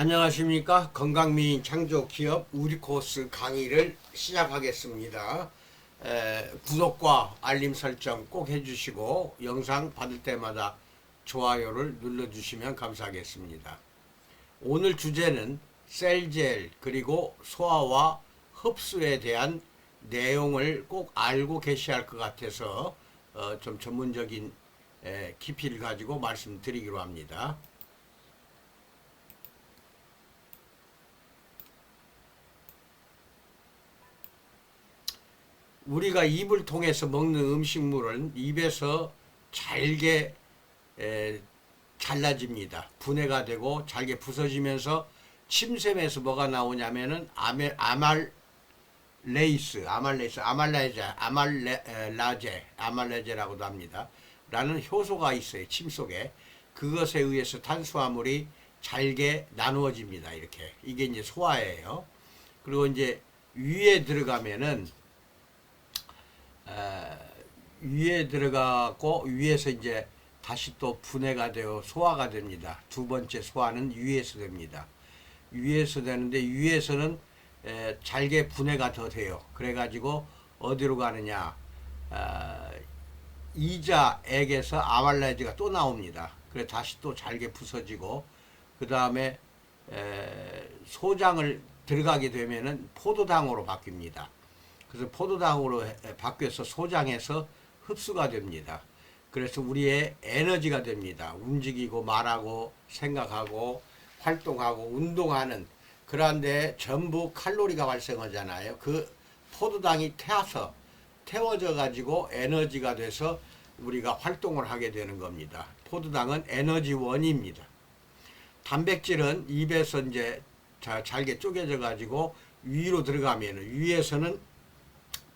안녕하십니까. 건강미인 창조기업 우리코스 강의를 시작하겠습니다. 구독과 알림 설정 꼭 해주시고 영상 받을 때마다 좋아요를 눌러주시면 감사하겠습니다. 오늘 주제는 셀젤 그리고 소화와 흡수에 대한 내용을 꼭 알고 계셔야 할 것 같아서 좀 전문적인 깊이를 가지고 말씀드리기로 합니다. 우리가 입을 통해서 먹는 음식물은 입에서 잘게 잘라집니다. 분해가 되고 잘게 부서지면서 침샘에서 뭐가 나오냐면은 아말라제라고도 합니다. 라는 효소가 있어요. 침 속에. 그것에 의해서 탄수화물이 잘게 나누어집니다. 이렇게. 이게 이제 소화예요. 그리고 이제 위에 들어가면은 위에 들어가고 위에서 이제 다시 또 분해가 되어 소화가 됩니다. 두 번째 소화는 위에서 됩니다. 위에서 되는데 위에서는 잘게 분해가 더 돼요. 그래가지고 어디로 가느냐? 이자액에서 아말라이즈가 또 나옵니다. 그래 다시 또 잘게 부서지고 그 다음에 소장을 들어가게 되면은 포도당으로 바뀝니다. 그래서 포도당으로 바뀌어서 소장해서 흡수가 됩니다. 그래서 우리의 에너지가 됩니다. 움직이고 말하고 생각하고 활동하고 운동하는 그런데 전부 칼로리가 발생하잖아요. 그 포도당이 태워져 가지고 에너지가 돼서 우리가 활동을 하게 되는 겁니다. 포도당은 에너지원입니다. 단백질은 입에서 이제 잘게 쪼개져 가지고 위로 들어가면 위에서는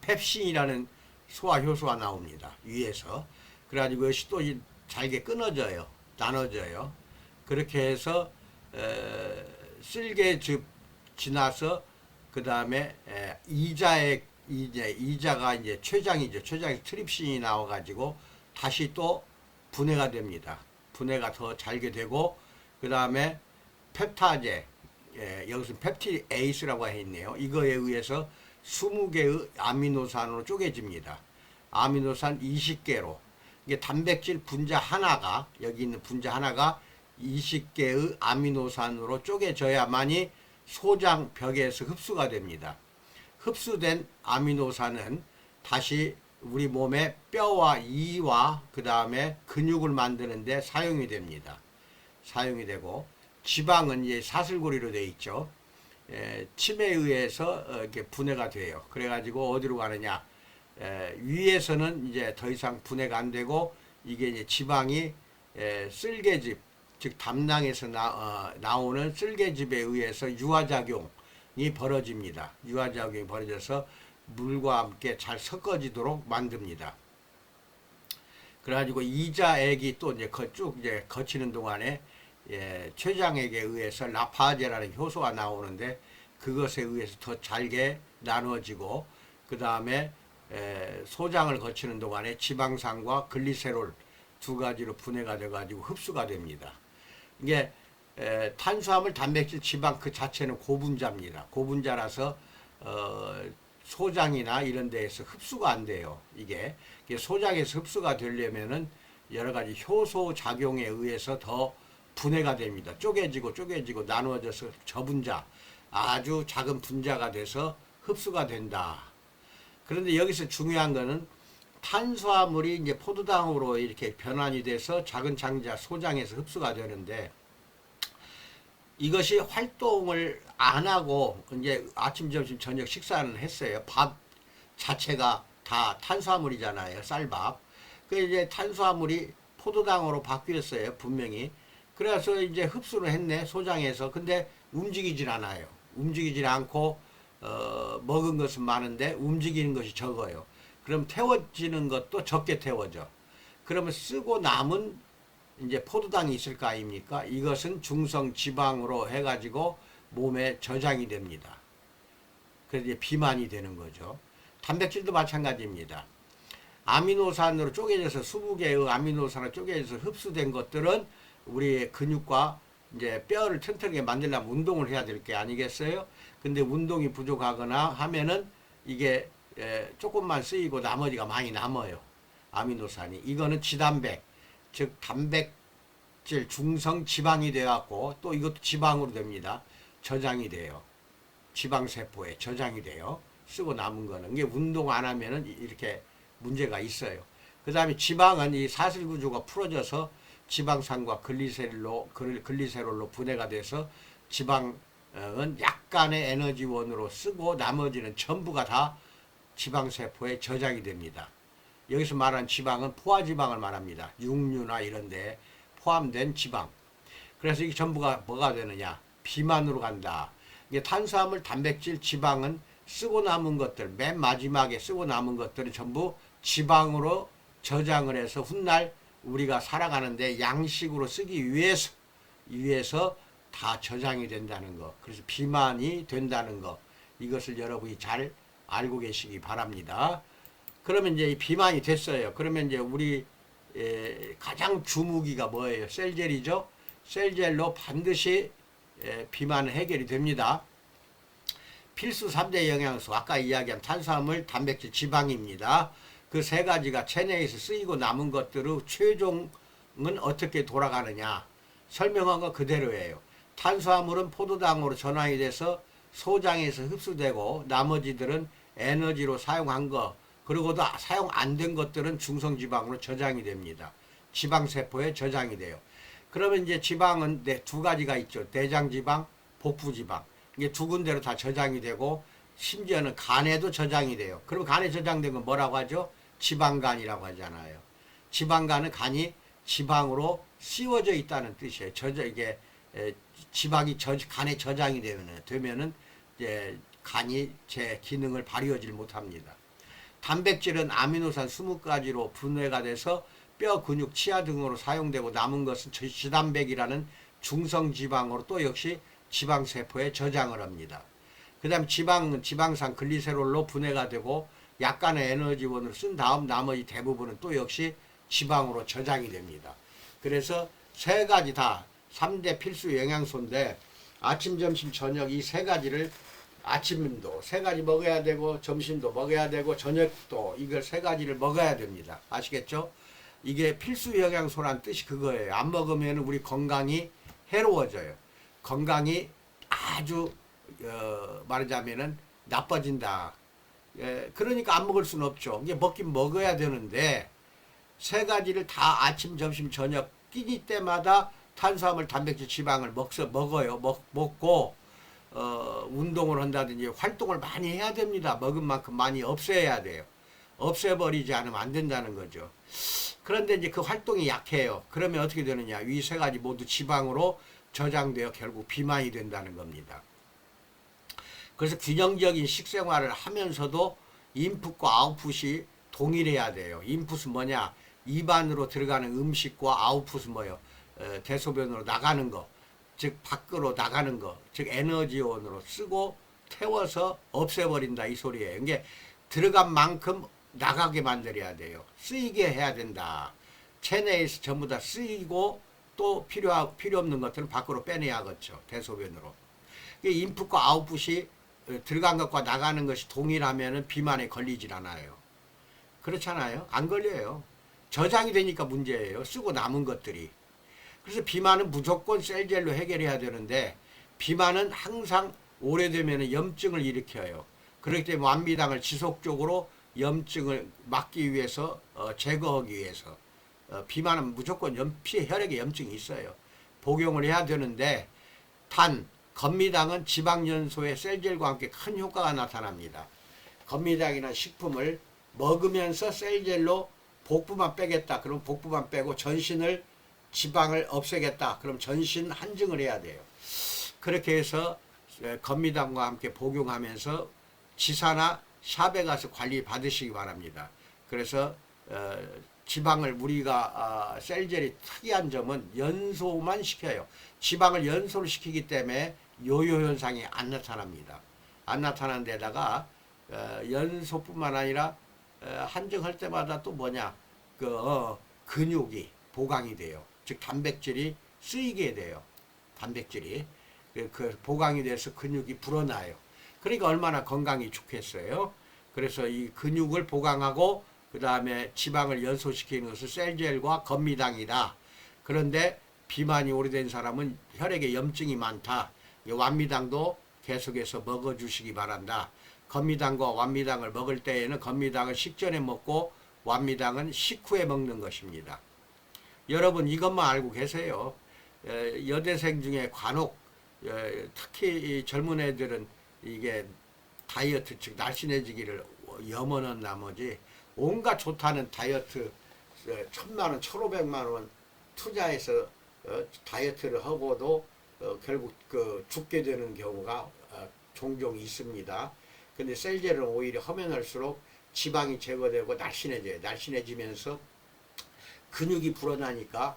펩신이라는 소화 효소가 나옵니다. 위에서. 그래가지고 이것이 또 잘게 끊어져요. 나눠져요. 그렇게 해서 쓸개 지나서 그 다음에 이자가 이제 췌장이죠. 췌장에서 트립신이 나와가지고 다시 또 분해가 됩니다. 분해가 더 잘게 되고 그 다음에 펩타제 여기서 펩티드 에이스라고 했네요. 이거에 의해서 20개의 아미노산으로 쪼개집니다. 아미노산 20개로. 이게 단백질 분자 하나가, 여기 있는 분자 하나가 20개의 아미노산으로 쪼개져야만이 소장벽에서 흡수가 됩니다. 흡수된 아미노산은 다시 우리 몸의 뼈와 이와 그 다음에 근육을 만드는데 사용이 됩니다. 사용이 되고, 지방은 이제 사슬고리로 되어 있죠. 침에 의해서 이렇게 분해가 돼요. 그래가지고 어디로 가느냐? 위에서는 이제 더 이상 분해가 안 되고 이게 이제 지방이 쓸개즙, 즉 담낭에서 나오는 쓸개즙에 의해서 유화작용이 벌어집니다. 유화작용이 벌어져서 물과 함께 잘 섞어지도록 만듭니다. 그래가지고 이자액이 또 이제 쭉 이제 거치는 동안에 췌장액에 의해서 라파제라는 효소가 나오는데 그것에 의해서 더 잘게 나누어지고 그 다음에 소장을 거치는 동안에 지방산과 글리세롤 두 가지로 분해가 돼가지고 흡수가 됩니다. 이게 탄수화물, 단백질, 지방 그 자체는 고분자입니다. 고분자라서 소장이나 이런 데에서 흡수가 안 돼요. 이게 소장에서 흡수가 되려면은 여러 가지 효소 작용에 의해서 더 분해가 됩니다. 쪼개지고 나누어져서 저분자, 아주 작은 분자가 돼서 흡수가 된다. 그런데 여기서 중요한 거는 탄수화물이 이제 포도당으로 이렇게 변환이 돼서 작은 장자 소장에서 흡수가 되는데 이것이 활동을 안 하고 이제 아침, 점심, 저녁 식사는 했어요. 밥 자체가 다 탄수화물이잖아요. 쌀밥. 그 이제 탄수화물이 포도당으로 바뀌었어요. 분명히. 그래서 이제 흡수를 했네. 소장에서. 근데 움직이질 않아요. 움직이질 않고 먹은 것은 많은데 움직이는 것이 적어요. 그럼 태워지는 것도 적게 태워져. 그러면 쓰고 남은 이제 포도당이 있을 거 아닙니까? 이것은 중성 지방으로 해가지고 몸에 저장이 됩니다. 그래서 이제 비만이 되는 거죠. 단백질도 마찬가지입니다. 아미노산으로 쪼개져서 20개의 아미노산으로 쪼개져서 흡수된 것들은 우리의 근육과 이제 뼈를 튼튼하게 만들려면 운동을 해야 될 게 아니겠어요? 근데 운동이 부족하거나 하면은 이게 조금만 쓰이고 나머지가 많이 남아요. 아미노산이. 이거는 지단백, 즉 단백질 중성 지방이 돼갖고 또 이것도 지방으로 됩니다. 저장이 돼요. 지방세포에 저장이 돼요. 쓰고 남은 거는. 이게 운동 안 하면은 이렇게 문제가 있어요. 그 다음에 지방은 이 사슬구조가 풀어져서 지방산과 글리세롤로 분해가 돼서 지방은 약간의 에너지원으로 쓰고 나머지는 전부가 다 지방세포에 저장이 됩니다. 여기서 말하는 지방은 포화지방을 말합니다. 육류나 이런 데 포함된 지방. 그래서 이게 전부가 뭐가 되느냐? 비만으로 간다. 이게 탄수화물, 단백질, 지방은 쓰고 남은 것들, 맨 마지막에 쓰고 남은 것들은 전부 지방으로 저장을 해서 훗날 우리가 살아가는데 양식으로 쓰기 위해서 다 저장이 된다는 거. 그래서 비만이 된다는 거. 이것을 여러분이 잘 알고 계시기 바랍니다. 그러면 이제 비만이 됐어요. 그러면 이제 우리 가장 주무기가 뭐예요? 셀젤이죠. 셀젤로 반드시 비만은 해결이 됩니다. 필수 3대 영양소, 아까 이야기한 탄수화물, 단백질, 지방입니다. 그 세 가지가 체내에서 쓰이고 남은 것들의 최종은 어떻게 돌아가느냐 설명한 거 그대로예요. 탄수화물은 포도당으로 전환이 돼서 소장에서 흡수되고 나머지들은 에너지로 사용한 거, 그리고도 사용 안 된 것들은 중성지방으로 저장이 됩니다. 지방세포에 저장이 돼요. 그러면 이제 지방은 두 가지가 있죠. 내장지방, 복부지방. 이게 두 군데로 다 저장이 되고 심지어는 간에도 저장이 돼요. 그러면 간에 저장된 건 뭐라고 하죠? 지방간이라고 하잖아요. 지방간은 간이 지방으로 씌워져 있다는 뜻이에요. 이게 지방이 간에 저장이 되면은 이제 간이 제 기능을 발휘하지 못합니다. 단백질은 아미노산 20가지로 분해가 돼서 뼈, 근육, 치아 등으로 사용되고 남은 것은 지단백이라는 중성지방으로 또 역시 지방세포에 저장을 합니다. 그 다음에 지방은 지방산 글리세롤로 분해가 되고 약간의 에너지원을 쓴 다음 나머지 대부분은 또 역시 지방으로 저장이 됩니다. 그래서 세 가지 다 3대 필수 영양소인데 아침, 점심, 저녁 이 세 가지를 아침도 세 가지 먹어야 되고 점심도 먹어야 되고 저녁도 이걸 세 가지를 먹어야 됩니다. 아시겠죠? 이게 필수 영양소란 뜻이 그거예요. 안 먹으면 우리 건강이 해로워져요. 건강이 아주 말하자면은 나빠진다. 그러니까 안 먹을 수는 없죠. 이게 먹긴 먹어야 되는데 세 가지를 다 아침, 점심, 저녁 끼니 때마다 탄수화물, 단백질, 지방을 먹어요. 먹고 운동을 한다든지 활동을 많이 해야 됩니다. 먹은 만큼 많이 없애야 돼요. 없애버리지 않으면 안 된다는 거죠. 그런데 이제 그 활동이 약해요. 그러면 어떻게 되느냐? 이 세 가지 모두 지방으로 저장되어 결국 비만이 된다는 겁니다. 그래서 균형적인 식생활을 하면서도 인풋과 아웃풋이 동일해야 돼요. 인풋은 뭐냐? 입안으로 들어가는 음식과 아웃풋은 뭐예요? 대소변으로 나가는 거, 즉 밖으로 나가는 거, 즉 에너지원으로 쓰고 태워서 없애버린다 이 소리예요. 이게 들어간 만큼 나가게 만들어야 돼요. 쓰이게 해야 된다. 체내에서 전부 다 쓰이고 또 필요 없는 것들은 밖으로 빼내야겠죠. 대소변으로. 인풋과 아웃풋이 들어간 것과 나가는 것이 동일하면 비만에 걸리질 않아요. 그렇잖아요. 안 걸려요. 저장이 되니까 문제예요. 쓰고 남은 것들이. 그래서 비만은 무조건 셀젤로 해결해야 되는데 비만은 항상 오래되면 염증을 일으켜요. 그렇기 때문에 완비당을 지속적으로 염증을 막기 위해서 제거하기 위해서 비만은 무조건 혈액에 염증이 있어요. 복용을 해야 되는데 단 건미당은 지방연소의 셀젤과 함께 큰 효과가 나타납니다. 건미당이라는 식품을 먹으면서 셀젤로 복부만 빼겠다. 그럼 복부만 빼고 전신을 지방을 없애겠다. 그럼 전신 한증을 해야 돼요. 그렇게 해서 건미당과 함께 복용하면서 지사나 샵에 가서 관리 받으시기 바랍니다. 그래서 지방을 우리가 셀젤이 특이한 점은 연소만 시켜요. 지방을 연소를 시키기 때문에 요요 현상이 안 나타납니다. 안 나타나는 데다가 연소뿐만 아니라 한증할 때마다 또 뭐냐 근육이 보강이 돼요. 즉 단백질이 쓰이게 돼요. 단백질이. 그 보강이 돼서 근육이 불어나요. 그러니까 얼마나 건강이 좋겠어요. 그래서 이 근육을 보강하고 그 다음에 지방을 연소시키는 것은 셀젤과 건미당이다. 그런데 비만이 오래된 사람은 혈액에 염증이 많다. 이 완미당도 계속해서 먹어주시기 바란다. 건미당과 완미당을 먹을 때에는 건미당은 식전에 먹고 완미당은 식후에 먹는 것입니다. 여러분 이것만 알고 계세요. 여대생 중에 간혹 특히 젊은 애들은 이게 다이어트 즉 날씬해지기를 염원한 나머지 온갖 좋다는 다이어트 1,000만원 1,500만원 투자해서 다이어트를 하고도 결국 죽게 되는 경우가 종종 있습니다. 근데 셀젤은 오히려 하면 할수록 지방이 제거되고 날씬해져요. 날씬해지면서 근육이 불어나니까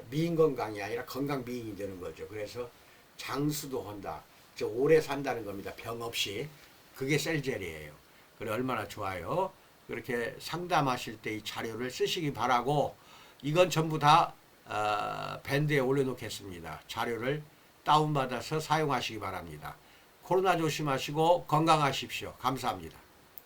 미인 건강이 아니라 건강 미인이 되는 거죠. 그래서 장수도 한다. 즉 오래 산다는 겁니다. 병 없이. 그게 셀젤이에요. 그래 얼마나 좋아요. 그렇게 상담하실 때 이 자료를 쓰시기 바라고 이건 전부 다 밴드에 올려놓겠습니다. 자료를 다운받아서 사용하시기 바랍니다. 코로나 조심하시고 건강하십시오. 감사합니다.